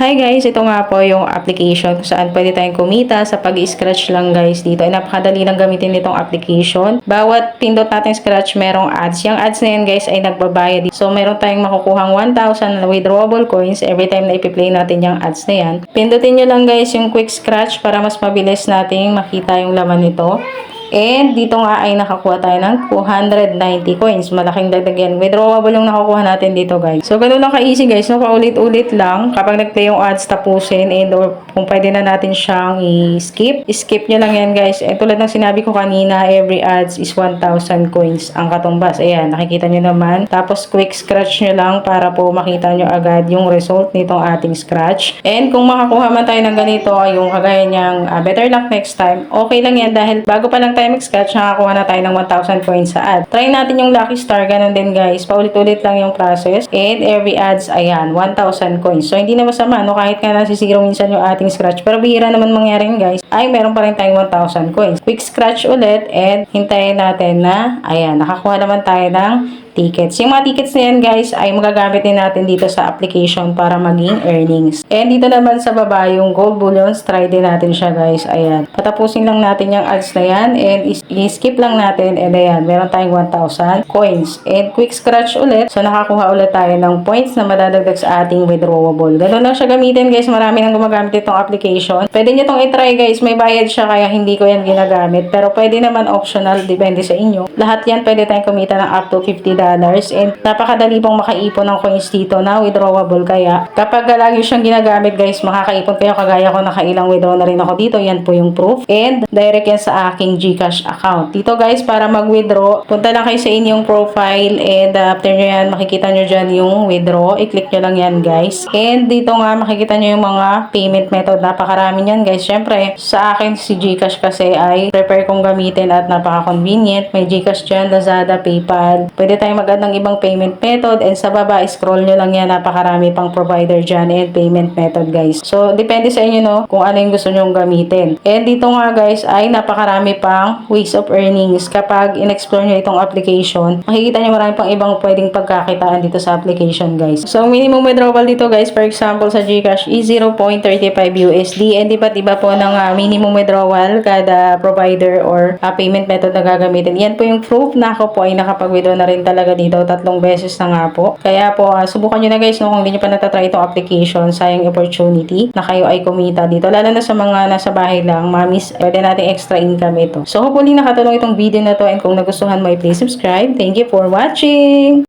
Hi guys, ito nga po yung application kung saan pwede tayong kumita sa pag-scratch lang guys dito. Ay napakadali lang gamitin nitong application. Bawat pindot natin scratch merong ads. Yung ads na yan guys ay nagbabayad. So meron tayong makukuhang 1,000 na withdrawable coins every time na ipi-play natin yung ads na yan. Pindutin nyo lang guys yung quick scratch para mas mabilis nating makita yung laman nito. And dito nga ay nakakuha tayo ng 290 coins. Malaking dagdag yan. Withdrawable yung nakukuha natin dito guys. So ganun lang ka-easy guys. No? Paulit-ulit lang. Kapag nag-play yung ads tapusin and or kung pwede na natin siyang i-skip. Skip nyo lang yan guys. And tulad ng sinabi ko kanina, every ads is 1,000 coins ang katumbas. Ayan, nakikita nyo naman. Tapos quick scratch nyo lang para po makita nyo agad yung result nitong ating scratch. And kung makakuha man tayo ng ganito, yung kagaya niyang better luck next time, okay lang yan dahil bago pa lang tayo mag-scratch, nakakuha na tayo ng 1,000 coins sa ad. Try natin yung Lucky Star, ganun din guys. Paulit-ulit lang yung process. And every ads, ayan, 1,000 coins. So, hindi na masama, no? Kahit nga nasisiro minsan yung ating scratch. Pero bihira naman mangyari yun guys. Ay, meron pa rin tayong 1,000 coins. Quick scratch ulit and hintayin natin na, ayan, nakakuha naman tayo ng tickets. Yung mga tickets na yan guys ay magagamit din natin dito sa application para maging earnings. And dito naman sa baba yung gold bullions, try din natin siya guys. Ayan. Patapusin lang natin yung ads na yan and i-skip lang natin and ayan, meron tayong 1,000 coins. And quick scratch ulit. So nakakuha ulit tayo ng points na madadagdag sa ating withdrawable. Ganun lang siya gamitin guys. Marami nang gumagamit itong application. Pwede nyo itong i-try guys. May bayad siya kaya hindi ko yan ginagamit. Pero pwede naman optional. Depende sa inyo. Lahat yan pwede tayong kumita ng up to $50 and napakadali pong makaipon ng coins dito na withdrawable kaya kapag lagi siyang ginagamit guys makakaipon kayo kagaya ko nakailang withdraw na rin ako dito, yan po yung proof and direct yan sa aking GCash account. Dito guys para mag-withdraw punta lang kayo sa inyong profile and after nyo yan makikita nyo dyan yung withdraw, i-click nyo lang yan guys and dito nga makikita nyo yung mga payment method, napakarami yan guys. Syempre sa akin si GCash kasi ay prefer kong gamitin at napaka-convenient, may GCash dyan, Lazada, PayPal, pwede tayo mag-add ng ibang payment method and sa baba scroll nyo lang yan, napakarami pang provider dyan and payment method guys. So depende sa inyo no kung ano yung gusto nyong gamitin. And dito nga guys ay napakarami pang ways of earnings kapag in-explore nyo itong application. Makikita nyo marami pang ibang pwedeng pagkakitaan dito sa application guys. So minimum withdrawal dito guys, for example sa GCash is 0.35 USD and iba't iba po ng minimum withdrawal kada provider or payment method na gagamitin. Yan po yung proof na ako po ay nakapag-withdraw na rin talaga dito 3 beses na nga po. Kaya po subukan nyo na guys no, kung hindi nyo pa natatry itong application, sayang opportunity na kayo ay kumita dito. Lalo na sa mga nasa bahay lang, mamis, pwede natin extra income ito. So hopefully nakatulong itong video na to and kung nagustuhan mo ay please subscribe. Thank you for watching!